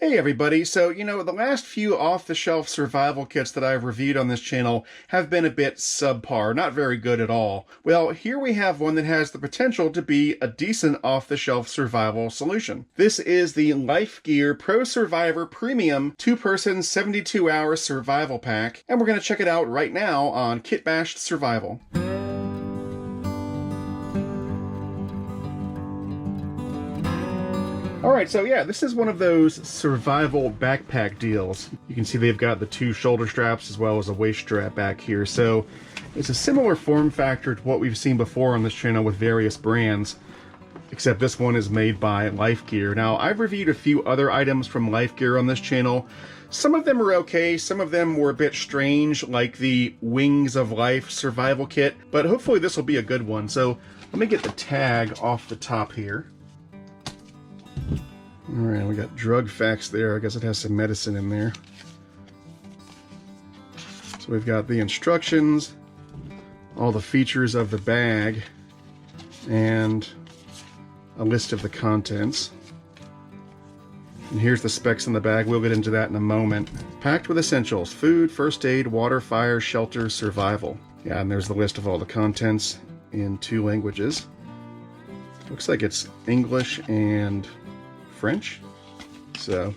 Hey everybody, so the last few off-the-shelf survival kits that I've reviewed on this channel have been a bit subpar, not very good at all. Well, here we have one that has the potential to be a decent off-the-shelf survival solution. This is the Life Gear Pro Survivor Premium 2-person 72-hour survival pack, and we're going to check it out right now on Kitbashed Survival. Alright, so yeah, this is one of those survival backpack deals. You can see they've got the 2 shoulder straps as well as a waist strap back here. So it's a similar form factor to what we've seen before on this channel with various brands, except this one is made by Life Gear. Now, I've reviewed a few other items from Life Gear on this channel. Some of them are okay, some of them were a bit strange, like the Wings of Life survival kit, but hopefully this will be a good one. So let me get the tag off the top here. Alright, we got drug facts there. I guess it has some medicine in there. So we've got the instructions, all the features of the bag, and a list of the contents. And here's the specs in the bag. We'll get into that in a moment. Packed with essentials: food, first aid, water, fire, shelter, survival. Yeah, and there's the list of all the contents in 2 languages. Looks like it's English and French, so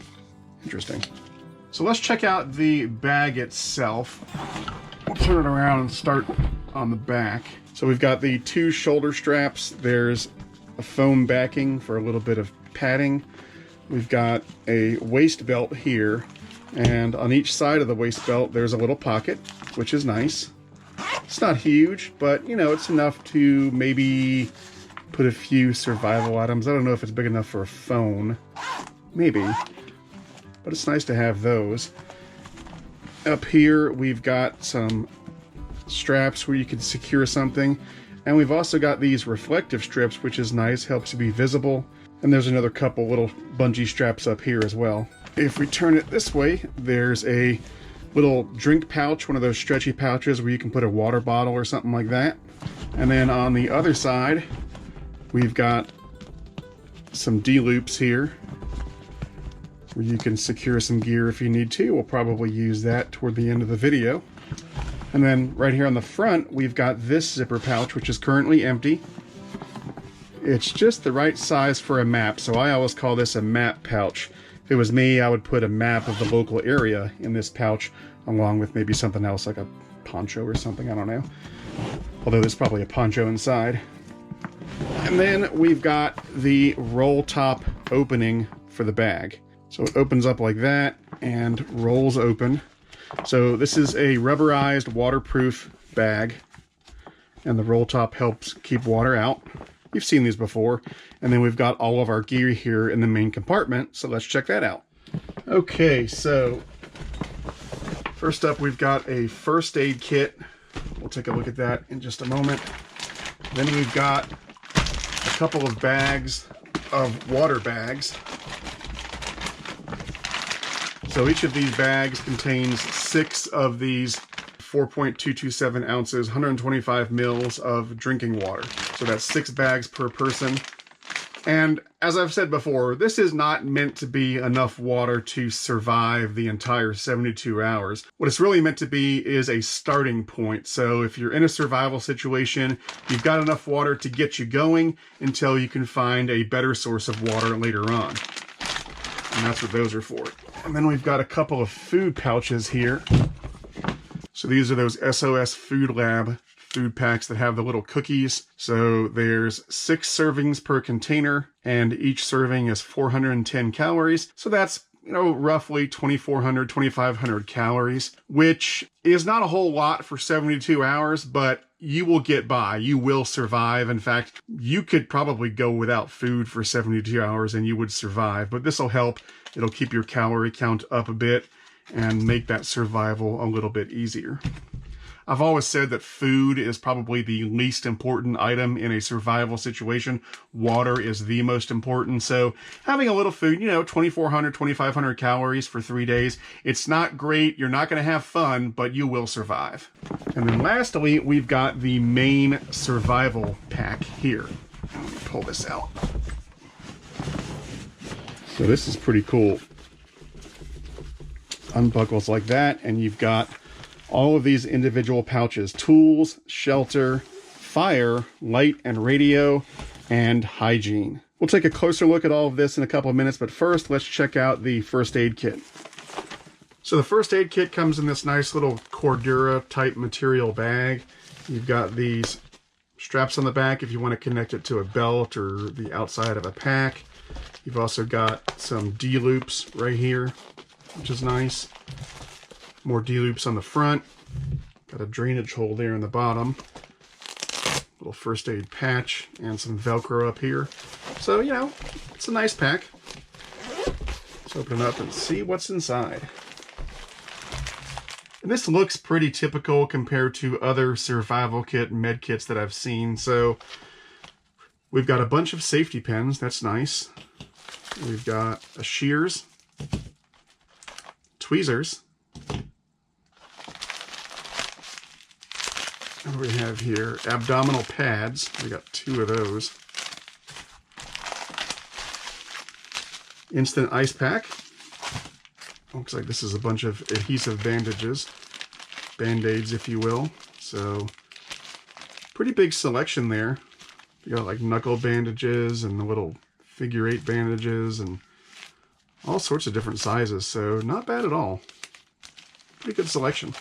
interesting. So let's check out the bag itself. We'll turn it around and start on the back. So we've got the 2 shoulder straps. There's a foam backing for a little bit of padding. We've got a waist belt here, and on each side of the waist belt there's a little pocket, which is nice. It's not huge, but it's enough to maybe put a few survival items. I don't know if it's big enough for a phone. Maybe. But it's nice to have those. Up here we've got some straps where you can secure something. And we've also got these reflective strips, which is nice, helps you be visible. And there's another couple little bungee straps up here as well. If we turn it this way, there's a little drink pouch, one of those stretchy pouches where you can put a water bottle or something like that. And then on the other side, we've got some D-loops here where you can secure some gear if you need to. We'll probably use that toward the end of the video. And then right here on the front, we've got this zipper pouch, which is currently empty. It's just the right size for a map, so I always call this a map pouch. If it was me, I would put a map of the local area in this pouch, along with maybe something else like a poncho or something, I don't know. Although there's probably a poncho inside. And then we've got the roll top opening for the bag. So it opens up like that and rolls open. So this is a rubberized waterproof bag, and the roll top helps keep water out. You've seen these before. And then we've got all of our gear here in the main compartment, so let's check that out. Okay, so first up we've got a first aid kit. We'll take a look at that in just a moment. Then we've got a couple of bags of water bags. So each of these bags contains 6 of these 4.227 ounces, 125 mils of drinking water. So that's 6 bags per person. And as I've said before, this is not meant to be enough water to survive the entire 72 hours. What it's really meant to be is a starting point. So if you're in a survival situation, you've got enough water to get you going until you can find a better source of water later on. And that's what those are for. And then we've got a couple of food pouches here. So these are those SOS Food Lab food packs that have the little cookies. So there's 6 servings per container, and each serving is 410 calories. So that's, roughly 2,400, 2,500 calories, which is not a whole lot for 72 hours, but you will get by. You will survive. In fact, you could probably go without food for 72 hours and you would survive, but this will help. It'll keep your calorie count up a bit and make that survival a little bit easier. I've always said that food is probably the least important item in a survival situation. Water is the most important. So having a little food, 2,400, 2,500 calories for 3 days, it's not great. You're not going to have fun, but you will survive. And then lastly, we've got the main survival pack here. Let me pull this out. So this is pretty cool. unbuckles like that, and you've got all of these individual pouches: tools, shelter, fire, light and radio, and hygiene. We'll take a closer look at all of this in a couple of minutes, but first let's check out the first aid kit. So the first aid kit comes in this nice little Cordura type material bag. You've got these straps on the back if you want to connect it to a belt or the outside of a pack. You've also got some D-loops right here, which is nice. More D-loops on the front. Got a drainage hole there in the bottom. Little first aid patch and some Velcro up here. So, you know, it's a nice pack. Let's open it up and see what's inside. And this looks pretty typical compared to other survival kit and med kits that I've seen. So we've got a bunch of safety pins. That's nice. We've got a shears, tweezers. What do we have here? Abdominal pads. We got 2 of those. Instant ice pack. Looks like this is a bunch of adhesive bandages. Band-aids, if you will. So, pretty big selection there. You got like knuckle bandages and the little figure 8 bandages and all sorts of different sizes. So, not bad at all. Pretty good selection.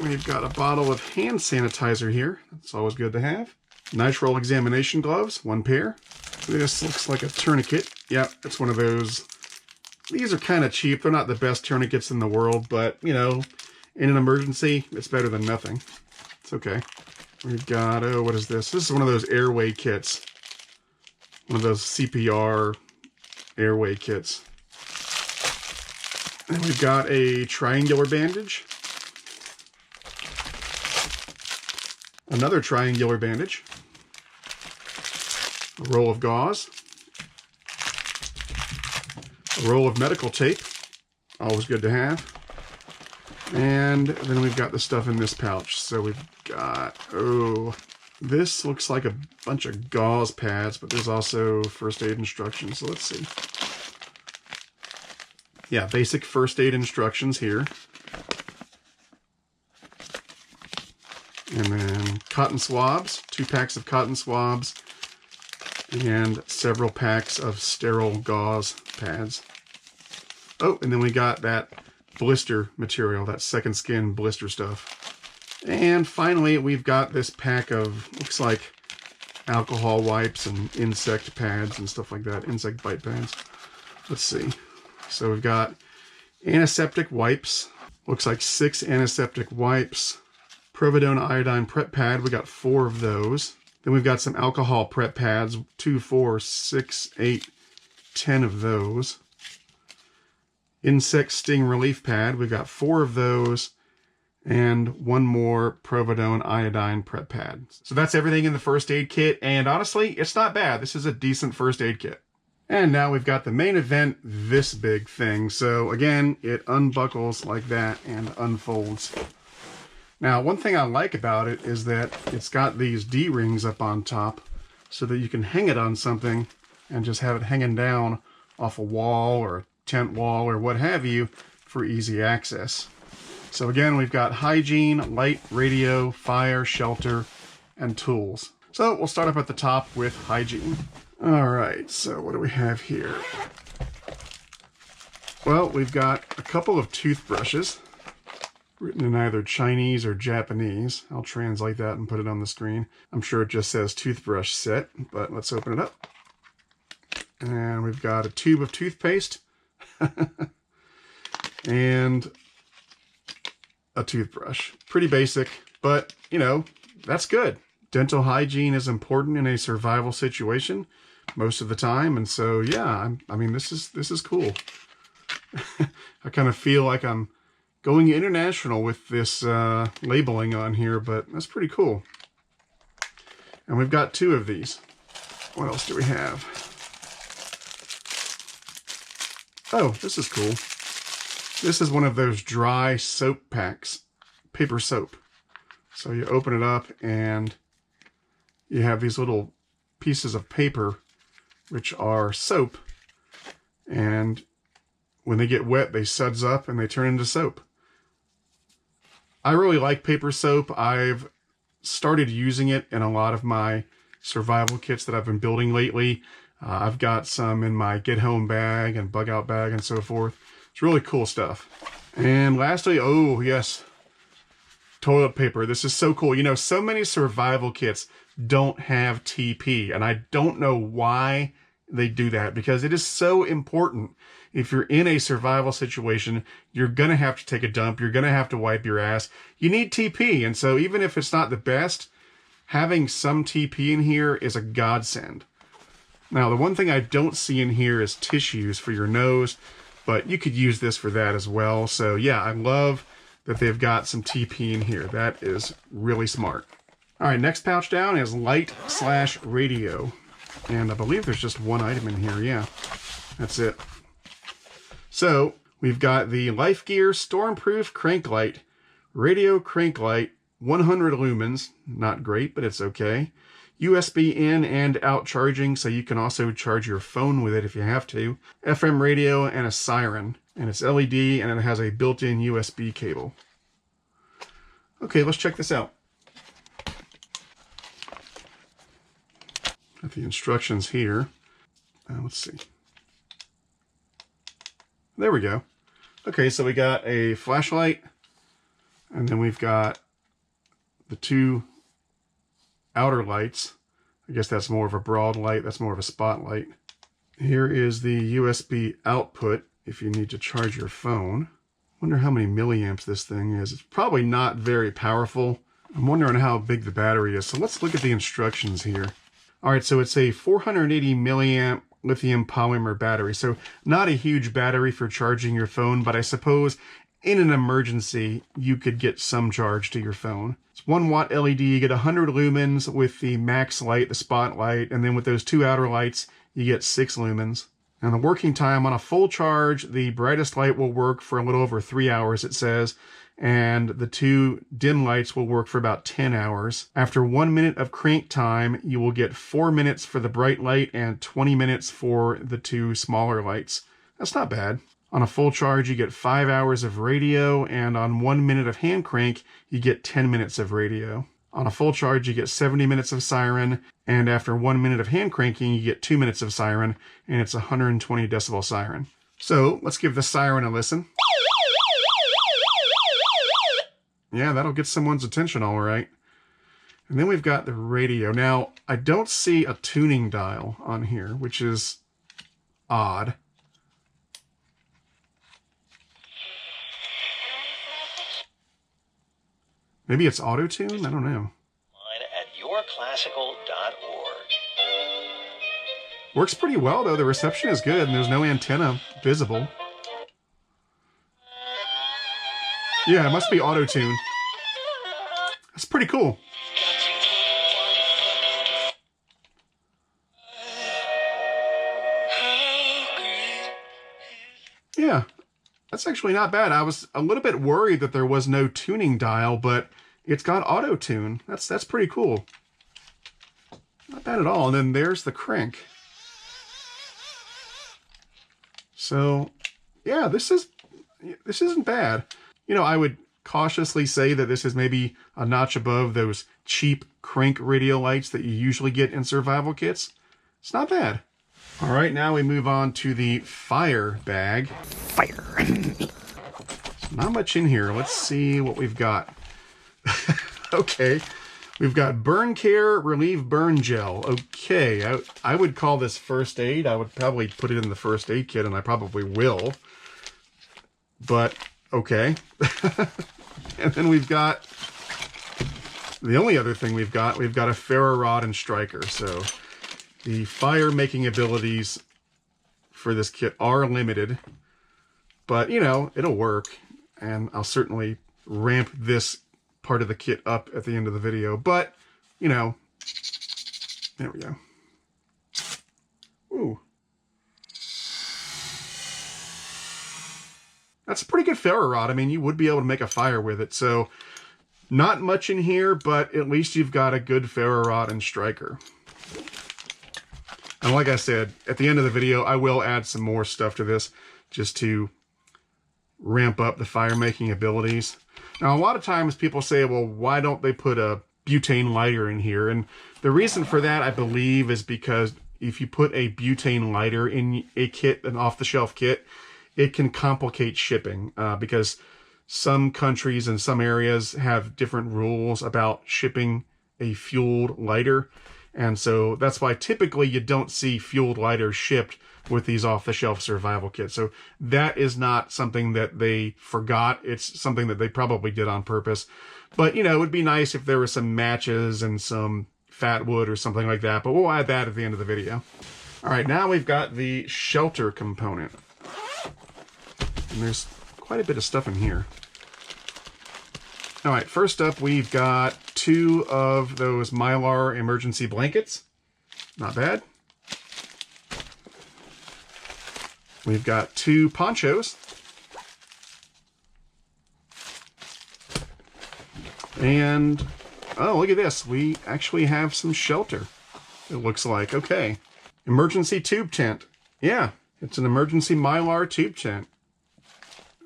We've got a bottle of hand sanitizer here. That's always good to have. Nitrile examination gloves, 1 pair. This looks like a tourniquet. Yep, it's one of those. These are kind of cheap. They're not the best tourniquets in the world, but, you know, in an emergency, it's better than nothing. It's okay. We've got, oh, what is this? This is one of those airway kits. One of those CPR airway kits. And we've got a triangular bandage. Another triangular bandage, a roll of gauze, a roll of medical tape, always good to have, and then we've got the stuff in this pouch. So we've got, oh, this looks like a bunch of gauze pads, but there's also first aid instructions. So let's see. Yeah, basic first aid instructions here. And then cotton swabs, 2 packs of cotton swabs, and several packs of sterile gauze pads. Oh, and then we got that blister material, that second skin blister stuff. And finally, we've got this pack of, looks like alcohol wipes and insect pads and stuff like that, insect bite pads. Let's see. So we've got antiseptic wipes, looks like 6 antiseptic wipes. Providone iodine prep pad, we got 4 of those. Then we've got some alcohol prep pads, 2, 4, 6, 8, 10 of those. Insect sting relief pad, we've got 4 of those. And 1 more Providone iodine prep pad. So that's everything in the first aid kit, and honestly, it's not bad. This is a decent first aid kit. And now we've got the main event, this big thing. So again, it unbuckles like that and unfolds. Now, one thing I like about it is that it's got these D-rings up on top so that you can hang it on something and just have it hanging down off a wall or a tent wall or what have you for easy access. So again, we've got hygiene, light, radio, fire, shelter, and tools. So we'll start up at the top with hygiene. All right, so what do we have here? Well, we've got a couple of toothbrushes. Written in either Chinese or Japanese. I'll translate that and put it on the screen. I'm sure it just says toothbrush set, but let's open it up. And we've got a tube of toothpaste and a toothbrush. Pretty basic, but you know, that's good. Dental hygiene is important in a survival situation most of the time, and so yeah, I mean, this is cool. I kind of feel like I'm going international with this labeling on here, but that's pretty cool. And we've got 2 of these. What else do we have? Oh, this is cool. This is one of those dry soap packs, paper soap. So you open it up and you have these little pieces of paper, which are soap. And when they get wet, they suds up and they turn into soap. I really like paper soap. I've started using it in a lot of my survival kits that I've been building lately. I've got some in my get home bag and bug out bag and so forth. It's really cool stuff. And lastly, oh yes, toilet paper. This is so cool. You know, so many survival kits don't have TP, and I don't know why they do that, because it is so important. If you're in a survival situation, you're going to have to take a dump. You're going to have to wipe your ass. You need TP. And so even if it's not the best, having some TP in here is a godsend. Now, the one thing I don't see in here is tissues for your nose, but you could use this for that as well. So yeah, I love that they've got some TP in here. That is really smart. All right, next pouch down is light/radio. And I believe there's just one item in here. Yeah, that's it. So we've got the Life Gear Stormproof Crank Light, radio crank light, 100 lumens, not great, but it's okay. USB in and out charging, so you can also charge your phone with it if you have to. FM radio and a siren, and it's LED, and it has a built-in USB cable. Okay, let's check this out. Got the instructions here. Let's see. There we go. Okay, so we got a flashlight, and then we've got the two outer lights. I guess that's more of a broad light. That's more of a spotlight. Here is the USB output if you need to charge your phone. Wonder how many milliamps this thing is. It's probably not very powerful. I'm wondering how big the battery is. So let's look at the instructions here. All right, so it's a 480 milliamp lithium polymer battery. So not a huge battery for charging your phone, but I suppose in an emergency, you could get some charge to your phone. It's 1 watt LED, you get 100 lumens with the max light, the spotlight, and then with those two outer lights, you get 6 lumens. And the working time on a full charge, the brightest light will work for a little over 3 hours, it says, and the two dim lights will work for about 10 hours. After 1 minute of crank time, you will get 4 minutes for the bright light and 20 minutes for the two smaller lights. That's not bad. On a full charge, you get 5 hours of radio, and on 1 minute of hand crank, you get 10 minutes of radio. On a full charge, you get 70 minutes of siren, and after 1 minute of hand cranking, you get 2 minutes of siren, and it's a 120 decibel siren. So let's give the siren a listen. Yeah, that'll get someone's attention all right. And then we've got the radio. Now, I don't see a tuning dial on here, which is odd. Maybe it's auto-tune? I don't know. At yourclassical.org. Works pretty well, though. The reception is good, and there's no antenna visible. Yeah, it must be auto-tune. That's pretty cool. Yeah, that's actually not bad. I was a little bit worried that there was no tuning dial, but it's got auto-tune. That's pretty cool. Not bad at all. And then there's the crank. So, yeah, this isn't bad. You know, I would cautiously say that this is maybe a notch above those cheap crank radio lights that you usually get in survival kits. It's not bad. All right, now we move on to the fire bag. Fire. Not much in here. Let's see what we've got. Okay, we've got Burn Care Relieve Burn Gel. Okay, I would call this first aid. I would probably put it in the first aid kit, and I probably will. But, okay. And then we've got, the only other thing we've got a ferro rod and striker. So the fire making abilities for this kit are limited, but you know, it'll work. And I'll certainly ramp this part of the kit up at the end of the video, but you know, there we go. Ooh. That's a pretty good ferro rod. I mean, you would be able to make a fire with it. So not much in here, but at least you've got a good ferro rod and striker. And like I said, at the end of the video, I will add some more stuff to this just to ramp up the fire making abilities. Now, a lot of times people say, well, why don't they put a butane lighter in here? And the reason for that, I believe, is because if you put a butane lighter in a kit, an off-the-shelf kit, it can complicate shipping because some countries and some areas have different rules about shipping a fueled lighter. And so that's why typically you don't see fueled lighters shipped with these off-the-shelf survival kits. So that is not something that they forgot. It's something that they probably did on purpose. But, you know, it would be nice if there were some matches and some fat wood or something like that. But we'll add that at the end of the video. All right, now we've got the shelter component. And there's quite a bit of stuff in here. All right, first up, we've got 2 of those Mylar emergency blankets. Not bad. We've got 2 ponchos. And, oh, look at this. We actually have some shelter, it looks like. Okay. Emergency tube tent. Yeah, it's an emergency Mylar tube tent.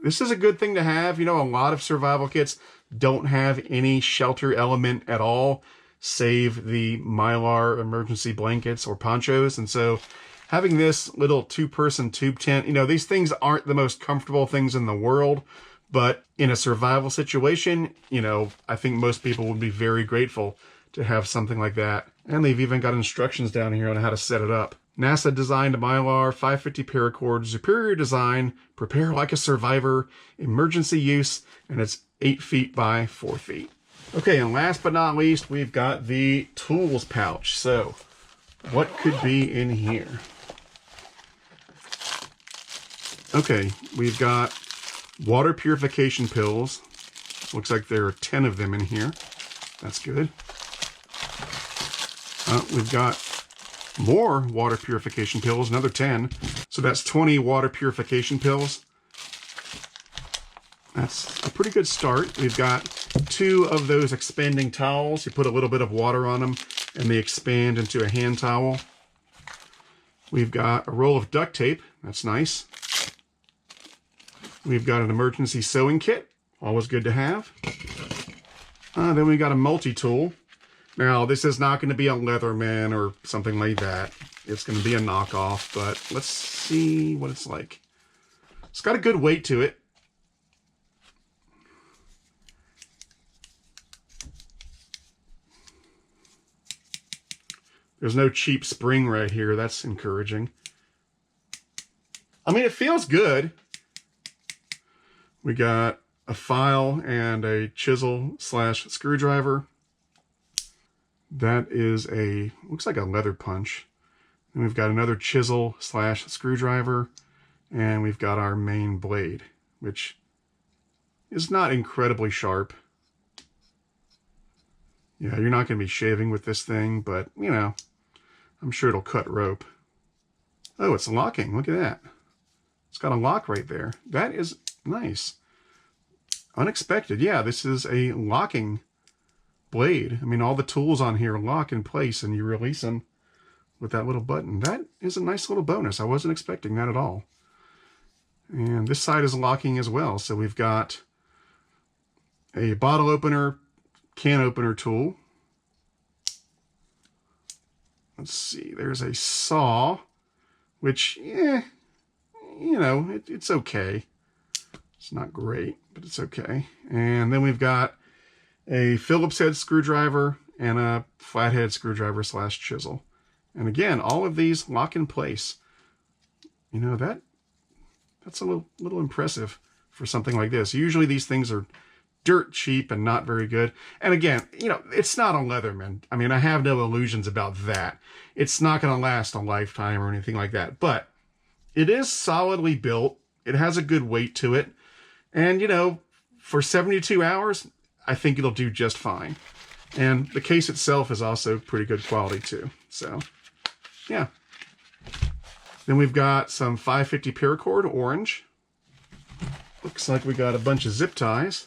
This is a good thing to have. You know, a lot of survival kits don't have any shelter element at all, save the Mylar emergency blankets or ponchos. And so having this little 2-person tube tent, you know, these things aren't the most comfortable things in the world, but in a survival situation, you know, I think most people would be very grateful to have something like that. And they've even got instructions down here on how to set it up. NASA designed Mylar 550 paracord, superior design, prepare like a survivor, emergency use, and it's 8 feet by 4 feet. Okay, and last but not least, we've got the tools pouch. So, what could be in here? Okay, we've got water purification pills. Looks like there are 10 of them in here. That's good. We've got more water purification pills, another 10. So that's 20 water purification pills. That's a pretty good start. We've got 2 of those expanding towels. You put a little bit of water on them and they expand into a hand towel. We've got a roll of duct tape. That's nice. We've got an emergency sewing kit. Always good to have. Then we got a multi-tool. Now, this is not going to be a Leatherman or something like that. It's going to be a knockoff, but let's see what it's like. It's got a good weight to it. There's no cheap spring right here. That's encouraging. I mean, it feels good. We got a file and a chisel / screwdriver. That is looks like a leather punch. And we've got another chisel / screwdriver. And we've got our main blade, which is not incredibly sharp. Yeah, you're not going to be shaving with this thing, but, you know, I'm sure it'll cut rope. Oh, it's locking. Look at that. It's got a lock right there. That is nice. Unexpected. Yeah, this is a locking blade. I mean, all the tools on here lock in place and you release them with that little button. That is a nice little bonus. I wasn't expecting that at all. And this side is locking as well. So we've got a bottle opener, can opener tool. Let's see, there's a saw, which, you know, it's okay. It's not great, but it's okay. And then we've got a Phillips head screwdriver and a flathead screwdriver / chisel. And again, all of these lock in place. You know, that's a little impressive for something like this. Usually these things are dirt cheap and not very good. And again, you know, it's not a Leatherman. I mean, I have no illusions about that. It's not going to last a lifetime or anything like that. But it is solidly built. It has a good weight to it. And, you know, for 72 hours, I think it'll do just fine. And the case itself is also pretty good quality too. So, yeah. Then we've got some 550 paracord orange. Looks like we got a bunch of zip ties.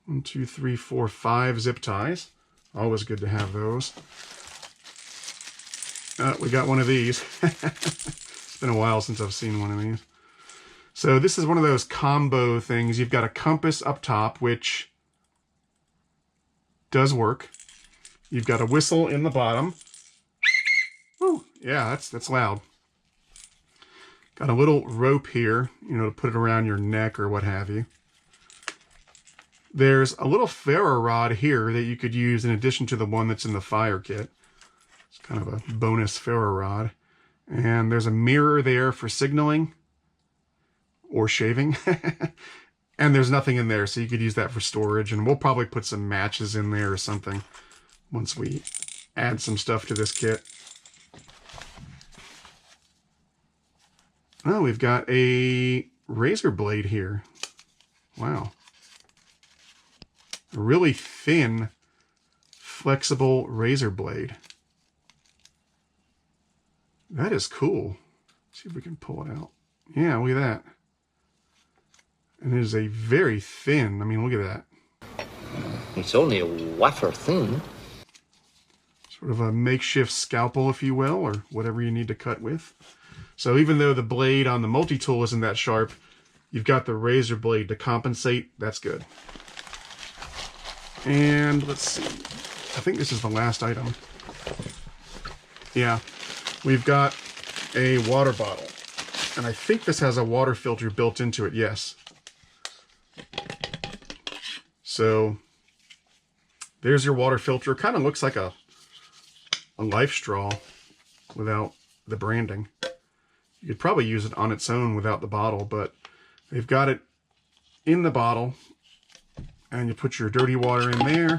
1, 2, 3, 4, 5 zip ties. Always good to have those. We got one of these. It's been a while since I've seen one of these. So this is one of those combo things. You've got a compass up top, which does work. You've got a whistle in the bottom. Woo, yeah, that's loud. Got a little rope here, you know, to put it around your neck or what have you. There's a little ferro rod here that you could use in addition to the one that's in the fire kit. It's kind of a bonus ferro rod. And there's a mirror there for signaling or shaving. And there's nothing in there, so you could use that for storage. And we'll probably put some matches in there or something once we add some stuff to this kit. Oh, we've got a razor blade here. Wow. A really thin, flexible razor blade. That is cool. Let's see if we can pull it out. Yeah, look at that. And it is a very thin, I mean, look at that. It's only a wafer thin. Sort of a makeshift scalpel, if you will, or whatever you need to cut with. So even though the blade on the multi-tool isn't that sharp, you've got the razor blade to compensate. That's good. And let's see. I think this is the last item. Yeah. We've got a water bottle. And I think this has a water filter built into it. Yes. So there's your water filter. It kind of looks like a Life Straw without the branding. You could probably use it on its own without the bottle, but they've got it in the bottle. And you put your dirty water in there,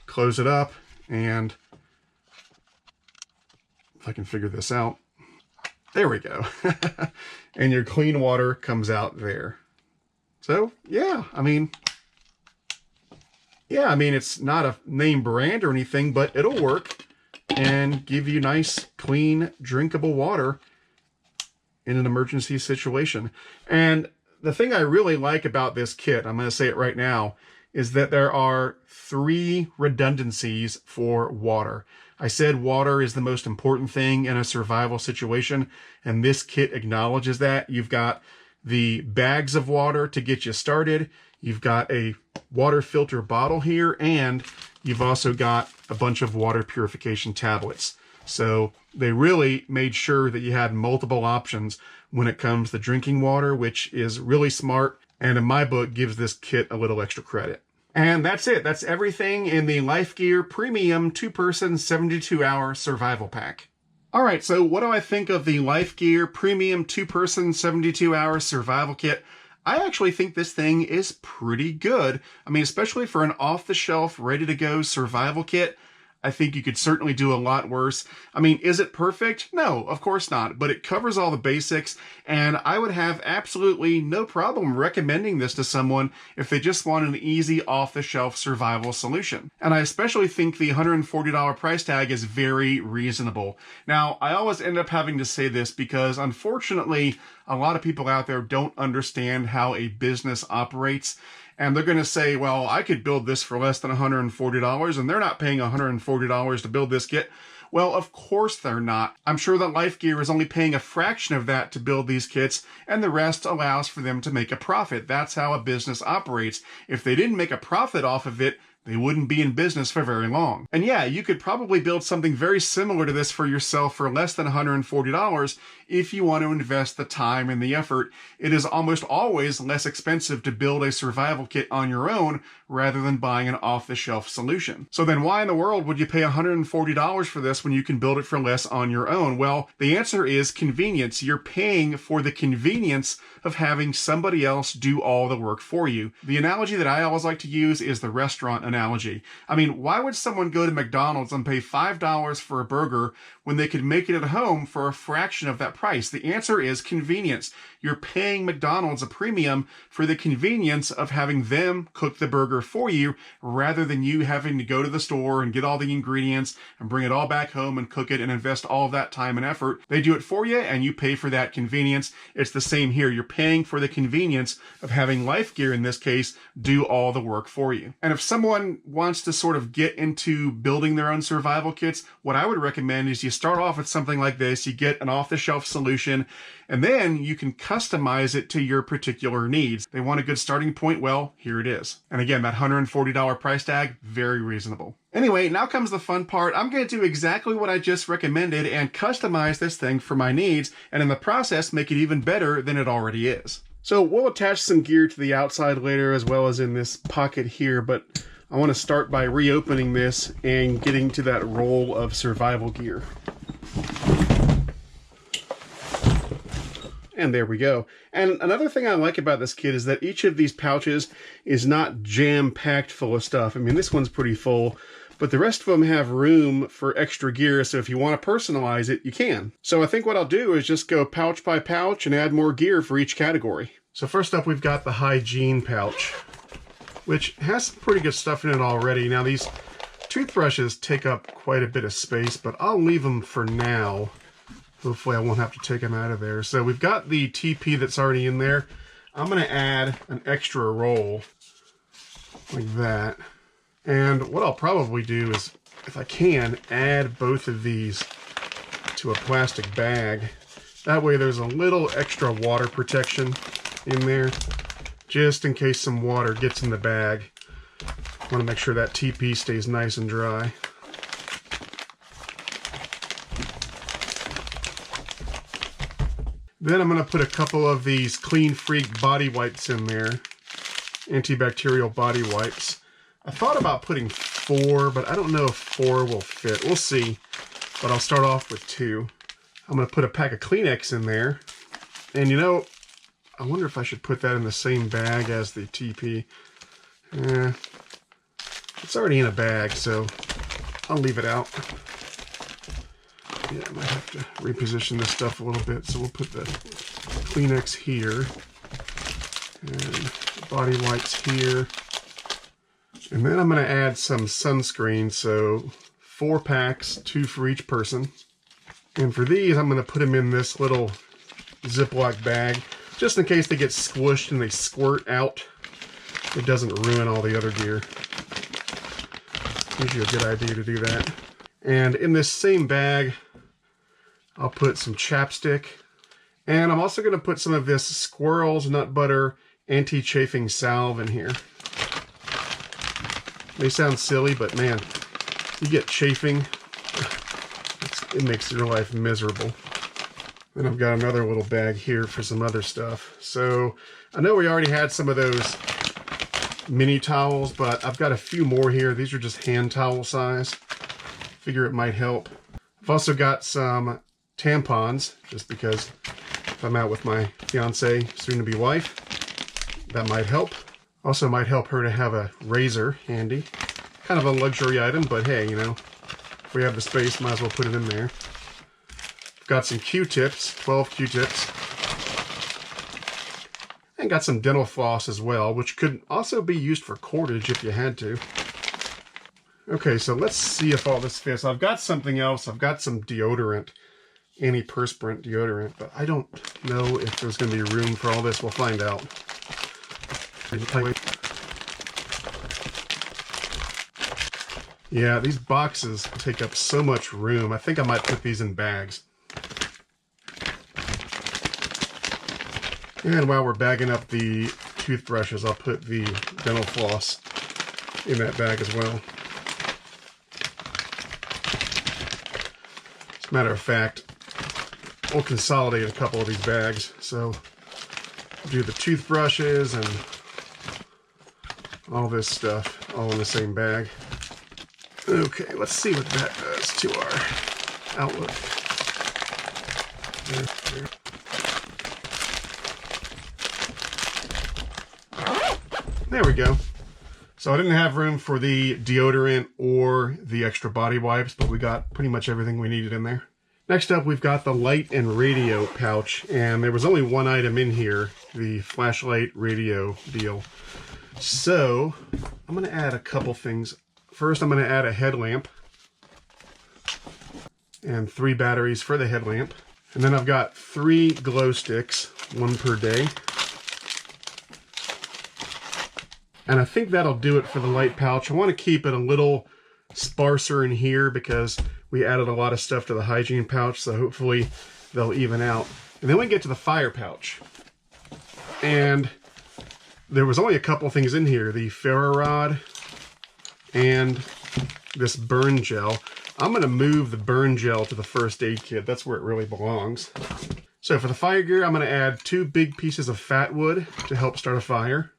close it up, and if I can figure this out, there we go. And your clean water comes out there. So, yeah, I mean, it's not a name brand or anything, but it'll work and give you nice, clean, drinkable water in an emergency situation. And the thing I really like about this kit, I'm going to say it right now, is that there are 3 redundancies for water. I said water is the most important thing in a survival situation, and this kit acknowledges that. You've got the bags of water to get you started. You've got a water filter bottle here, and you've also got a bunch of water purification tablets. So they really made sure that you had multiple options when it comes to drinking water, which is really smart, and in my book gives this kit a little extra credit. And that's it. That's everything in the Life Gear Premium 2-Person 72-Hour Survival Pack. All right, so what do I think of the Life Gear Premium 2-Person 72-Hour Survival Kit? I actually think this thing is pretty good. I mean, especially for an off-the-shelf, ready-to-go survival kit, I think you could certainly do a lot worse. I mean, is it perfect? No, of course not, but it covers all the basics, and I would have absolutely no problem recommending this to someone if they just want an easy off-the-shelf survival solution. And I especially think the $140 price tag is very reasonable. Now, I always end up having to say this because, unfortunately, a lot of people out there don't understand how a business operates. And they're going to say, well, I could build this for less than $140, and they're not paying $140 to build this kit. Well, of course they're not. I'm sure that Life Gear is only paying a fraction of that to build these kits, and the rest allows for them to make a profit. That's how a business operates. If they didn't make a profit off of it, they wouldn't be in business for very long. And yeah, you could probably build something very similar to this for yourself for less than $140 if you want to invest the time and the effort. It is almost always less expensive to build a survival kit on your own rather than buying an off-the-shelf solution. So then why in the world would you pay $140 for this when you can build it for less on your own? Well, the answer is convenience. You're paying for the convenience of having somebody else do all the work for you. The analogy that I always like to use is the restaurant analogy. I mean, why would someone go to McDonald's and pay $5 for a burger when they could make it at home for a fraction of that price? The answer is convenience. You're paying McDonald's a premium for the convenience of having them cook the burger for you rather than you having to go to the store and get all the ingredients and bring it all back home and cook it and invest all of that time and effort. They do it for you and you pay for that convenience. It's the same here. You're paying for the convenience of having Life Gear, in this case, do all the work for you. And if someone anyone wants to sort of get into building their own survival kits, what I would recommend is you start off with something like this. You get an off-the-shelf solution, and then you can customize it to your particular needs. They want a good starting point? Well, here it is. And again, that $140 price tag, very reasonable. Anyway, now comes the fun part. I'm going to do exactly what I just recommended and customize this thing for my needs, and in the process, make it even better than it already is. So we'll attach some gear to the outside later as well as in this pocket here, but I want to start by reopening this and getting to that roll of survival gear. And there we go. And another thing I like about this kit is that each of these pouches is not jam-packed full of stuff. I mean, this one's pretty full, but the rest of them have room for extra gear, so if you want to personalize it, you can. So I think what I'll do is just go pouch by pouch and add more gear for each category. So first up, we've got the hygiene pouch, which has some pretty good stuff in it already. Now, these toothbrushes take up quite a bit of space, but I'll leave them for now. Hopefully I won't have to take them out of there. So we've got the TP that's already in there. I'm going to add an extra roll like that. And what I'll probably do is, if I can, add both of these to a plastic bag. That way there's a little extra water protection in there, just in case some water gets in the bag. I want to make sure that TP stays nice and dry. Then I'm going to put a couple of these Clean Freak body wipes in there, antibacterial body wipes. I thought about putting 4, but I don't know if 4 will fit. We'll see, but I'll start off with 2. I'm going to put a pack of Kleenex in there, and you know, I wonder if I should put that in the same bag as the TP. It's already in a bag, so I'll leave it out. Yeah, I might have to reposition this stuff a little bit, so we'll put the Kleenex here, and the body wipes here. And then I'm going to add some sunscreen, so 4 packs, 2 for each person. And for these, I'm going to put them in this little Ziploc bag, just in case they get squished and they squirt out. It doesn't ruin all the other gear. Usually a good idea to do that. And in this same bag, I'll put some chapstick. And I'm also going to put some of this Squirrel's Nut Butter Anti-Chafing Salve in here. May sound silly, but man, you get chafing, it makes your life miserable. Then I've got another little bag here for some other stuff. So I know we already had some of those mini towels, but I've got a few more here. These are just hand towel size. Figure it might help. I've also got some tampons, just because if I'm out with my fiance, soon-to-be wife, that might help. Also might help her to have a razor handy. Kind of a luxury item, but hey, you know, if we have the space, might as well put it in there. Got some Q-tips, 12 Q-tips. And got some dental floss as well, which could also be used for cordage if you had to. Okay, so let's see if all this fits. I've got something else. I've got some deodorant, antiperspirant deodorant, but I don't know if there's going to be room for all this. We'll find out. Yeah, these boxes take up so much room. I think I might put these in bags. And while we're bagging up the toothbrushes, I'll put the dental floss in that bag as well. As a matter of fact, we'll consolidate a couple of these bags. So we'll do the toothbrushes and all this stuff all in the same bag. Okay, let's see what that does to our outlook. There we go. So I didn't have room for the deodorant or the extra body wipes, but we got pretty much everything we needed in there. Next up, we've got the light and radio pouch, and there was only one item in here, the flashlight radio deal. So I'm going to add a couple things. First, I'm going to add a headlamp and 3 batteries for the headlamp. And then I've got 3 glow sticks, 1 per day. And I think that'll do it for the light pouch. I want to keep it a little sparser in here because we added a lot of stuff to the hygiene pouch, so hopefully they'll even out. And then we get to the fire pouch. And there was only a couple things in here, the ferro rod and this burn gel. I'm going to move the burn gel to the first aid kit. That's where it really belongs. So for the fire gear, I'm going to add 2 big pieces of fat wood to help start a fire.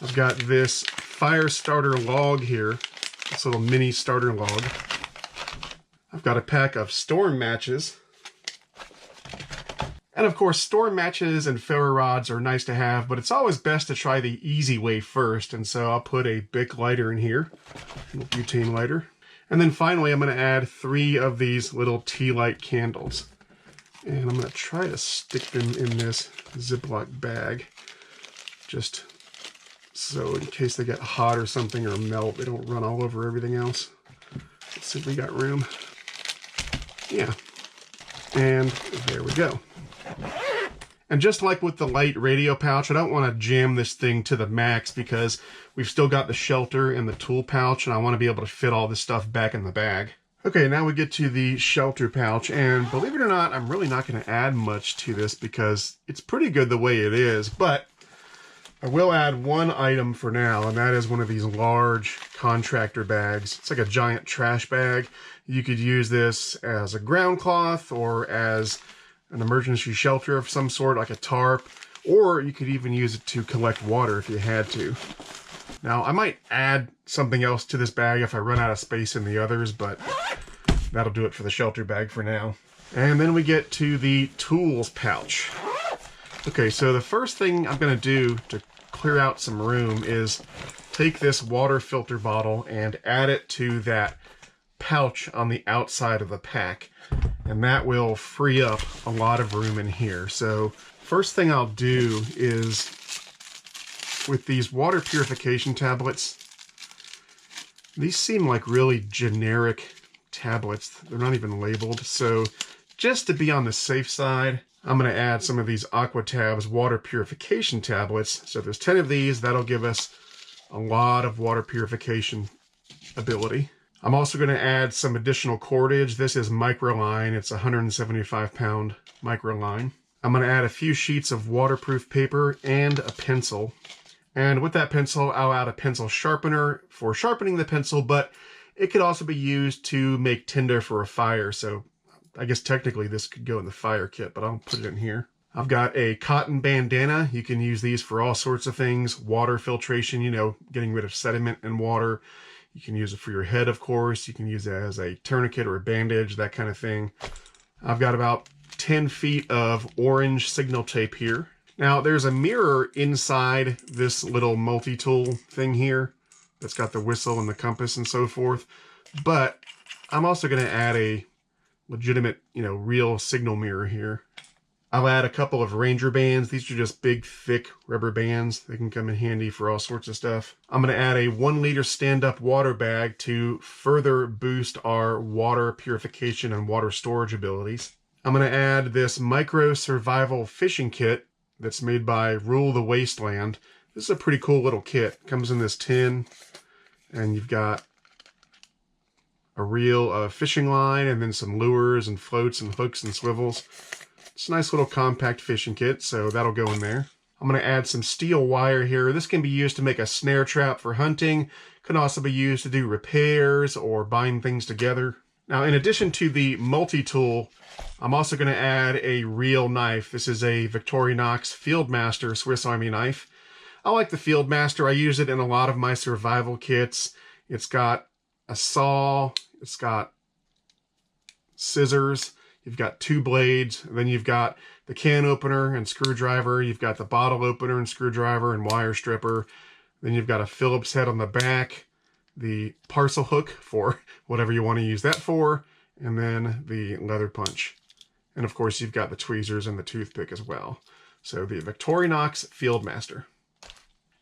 I've got this fire starter log here, this little mini starter log. I've got a pack of storm matches. And of course, storm matches and ferro rods are nice to have, but it's always best to try the easy way first. And so I'll put a Bic lighter in here, a butane lighter. And then finally, I'm going to add 3 of these little tea light candles. And I'm going to try to stick them in this Ziploc bag, just so in case they get hot or something or melt, they don't run all over everything else. Let's see if we got room. Yeah. And there we go. And just like with the light radio pouch, I don't want to jam this thing to the max because we've still got the shelter and the tool pouch, and I want to be able to fit all this stuff back in the bag. Okay, now we get to the shelter pouch, and believe it or not, I'm really not going to add much to this because it's pretty good the way it is, but I will add one item for now, and that is one of these large contractor bags. It's like a giant trash bag. You could use this as a ground cloth or as an emergency shelter of some sort, like a tarp, or you could even use it to collect water if you had to. Now, I might add something else to this bag if I run out of space in the others, but that'll do it for the shelter bag for now. And then we get to the tools pouch. Okay, so the first thing I'm going to do to clear out some room is take this water filter bottle and add it to that pouch on the outside of the pack. And that will free up a lot of room in here. So first thing I'll do is, with these water purification tablets, these seem like really generic tablets. They're not even labeled. So just to be on the safe side, I'm going to add some of these Aquatabs water purification tablets. So if there's 10 of these, that'll give us a lot of water purification ability. I'm also going to add some additional cordage. This is microline. It's 175 pound microline. I'm going to add a few sheets of waterproof paper and a pencil. And with that pencil, I'll add a pencil sharpener for sharpening the pencil, but it could also be used to make tinder for a fire. So I guess technically this could go in the fire kit, but I'll put it in here. I've got a cotton bandana. You can use these for all sorts of things. Water filtration, you know, getting rid of sediment and water. You can use it for your head, of course. You can use it as a tourniquet or a bandage, that kind of thing. I've got about 10 feet of orange signal tape here. Now, there's a mirror inside this little multi-tool thing here that's got the whistle and the compass and so forth. But I'm also going to add a legitimate, real signal mirror here. I'll add a couple of Ranger bands. These are just big, thick rubber bands. They can come in handy for all sorts of stuff. I'm going to add a 1 liter stand-up water bag to further boost our water purification and water storage abilities. I'm going to add this micro survival fishing kit that's made by Rule the Wasteland. This is a pretty cool little kit. It comes in this tin, and you've got a reel of fishing line and then some lures and floats and hooks and swivels. It's a nice little compact fishing kit, so that'll go in there. I'm going to add some steel wire here. This can be used to make a snare trap for hunting. Can also be used to do repairs or bind things together. Now, in addition to the multi-tool, I'm also going to add a real knife. This is a Victorinox Fieldmaster Swiss Army knife. I like the Fieldmaster. I use it in a lot of my survival kits. It's got a saw. It's got scissors. You've got 2 blades. Then you've got the can opener and screwdriver. You've got the bottle opener and screwdriver and wire stripper. Then you've got a Phillips head on the back, the parcel hook for whatever you want to use that for, and then the leather punch. And of course, you've got the tweezers and the toothpick as well. So the Victorinox Fieldmaster.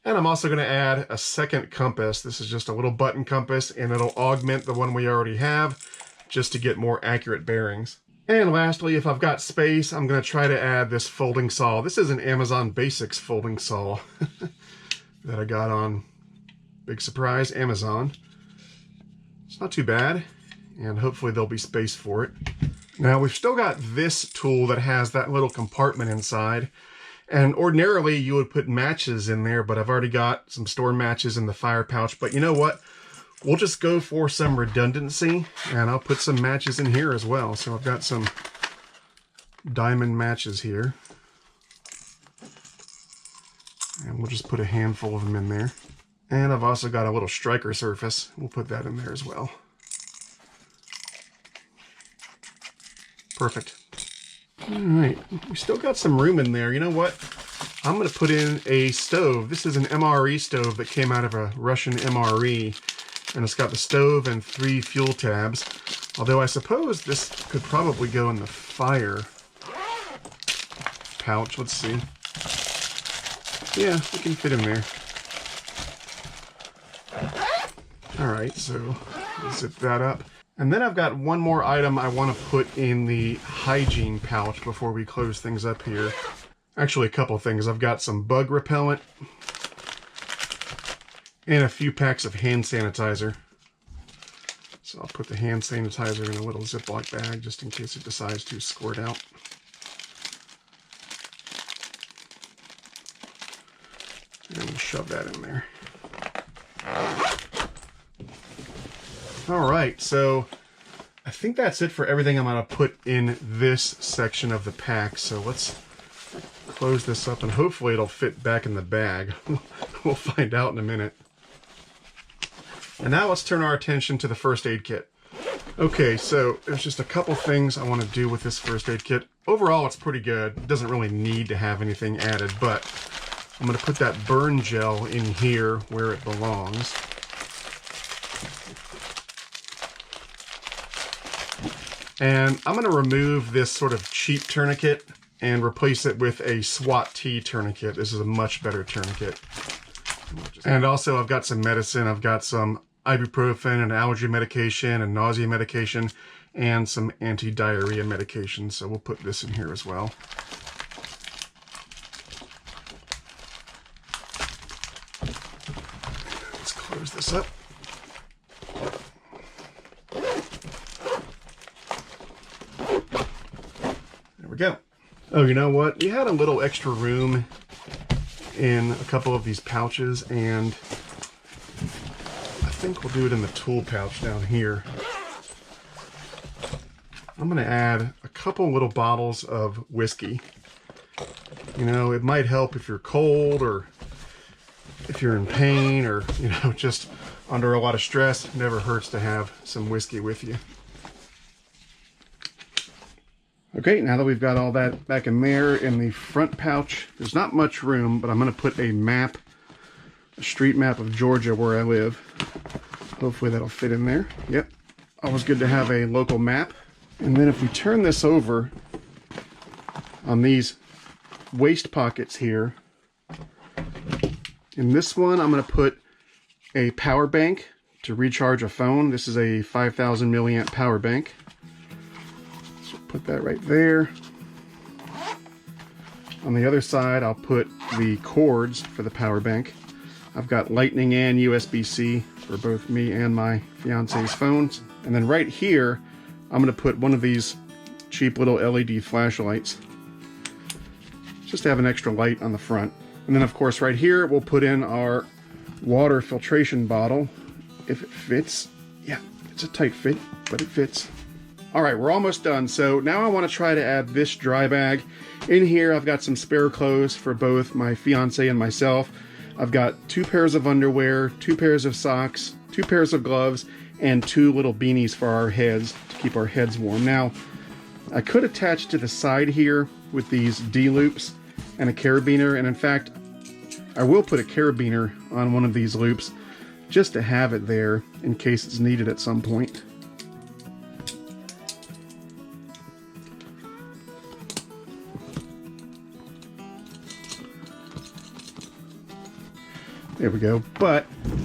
And I'm also going to add a second compass. This is just a little button compass, and it'll augment the one we already have just to get more accurate bearings. And lastly, if I've got space, I'm going to try to add this folding saw. This is an Amazon Basics folding saw. that I got on, big surprise, Amazon. It's not too bad, and hopefully there'll be space for it. Now we've still got this tool that has that little compartment inside, and ordinarily you would put matches in there, but I've already got some store matches in the fire pouch. But you know what? We'll just go for some redundancy, and I'll put some matches in here as well. So I've got some diamond matches here, and we'll just put a handful of them in there. And I've also got a little striker surface. We'll put that in there as well. Perfect. All right, we still got some room in there. You know what? I'm going to put in a stove. This is an MRE stove that came out of a Russian MRE, and it's got the stove and 3 fuel tabs. Although I suppose this could probably go in the fire pouch. Let's see. Yeah, we can fit in there. All right, so zip that up. And then I've got one more item I want to put in the hygiene pouch before we close things up here. Actually, a couple things. I've got some bug repellent and a few packs of hand sanitizer. So I'll put the hand sanitizer in a little Ziploc bag just in case it decides to squirt out. And we'll shove that in there. All right, so I think that's it for everything I'm going to put in this section of the pack. So let's close this up, and hopefully it'll fit back in the bag. We'll find out in a minute. And now let's turn our attention to the first aid kit. Okay, so there's just a couple things I want to do with this first aid kit. Overall, it's pretty good. It doesn't really need to have anything added, but I'm going to put that burn gel in here where it belongs. And I'm going to remove this sort of cheap tourniquet and replace it with a SWAT T tourniquet. This is a much better tourniquet. And also I've got some medicine. I've got some ibuprofen and allergy medication and nausea medication and some anti-diarrhea medication. So we'll put this in here as well. Let's close this up. Go. Oh, you know what? We had a little extra room in a couple of these pouches, and I think we'll do it in the tool pouch down here. I'm going to add a couple little bottles of whiskey. You know, it might help if you're cold or if you're in pain or, you know, just under a lot of stress. It never hurts to have some whiskey with you. Okay, now that we've got all that back in there, in the front pouch, there's not much room, but I'm going to put a map, a street map of Georgia where I live. Hopefully that'll fit in there. Yep, always good to have a local map. And then if we turn this over on these waist pockets here, in this one I'm going to put a power bank to recharge a phone. This is a 5,000 milliamp power bank. Put that right there. On the other side, I'll put the cords for the power bank. I've got Lightning and USB-C for both me and my fiance's phones. And then right here, I'm going to put one of these cheap little LED flashlights, just to have an extra light on the front. And then of course right here, we'll put in our water filtration bottle, if it fits. Yeah, it's a tight fit, but it fits. All right, we're almost done. So now I want to try to add this dry bag. In here, I've got some spare clothes for both my fiance and myself. I've got 2 pairs of underwear, 2 pairs of socks, 2 pairs of gloves, and 2 little beanies for our heads to keep our heads warm. Now, I could attach to the side here with these D-loops and a carabiner, and in fact, I will put a carabiner on one of these loops just to have it there in case it's needed at some point. There we go. But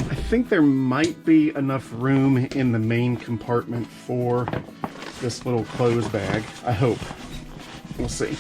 I think there might be enough room in the main compartment for this little clothes bag. I hope. We'll see.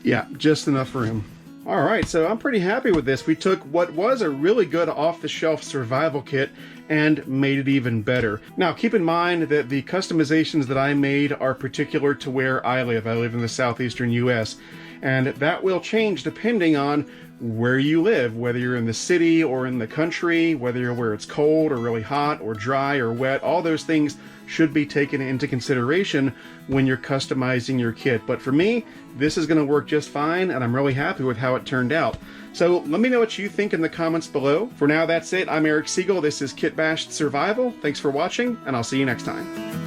Yeah, just enough room. All right, so I'm pretty happy with this. We took what was a really good off-the-shelf survival kit and made it even better. Now, keep in mind that the customizations that I made are particular to where I live. I live in the southeastern US, and that will change depending on where you live, whether you're in the city or in the country, whether you're where it's cold or really hot or dry or wet. All those things should be taken into consideration when you're customizing your kit. But for me, this is going to work just fine, and I'm really happy with how it turned out. So let me know what you think in the comments below. For now, that's it. I'm Eric Siegel. This is Kitbashed Survival. Thanks for watching, and I'll see you next time.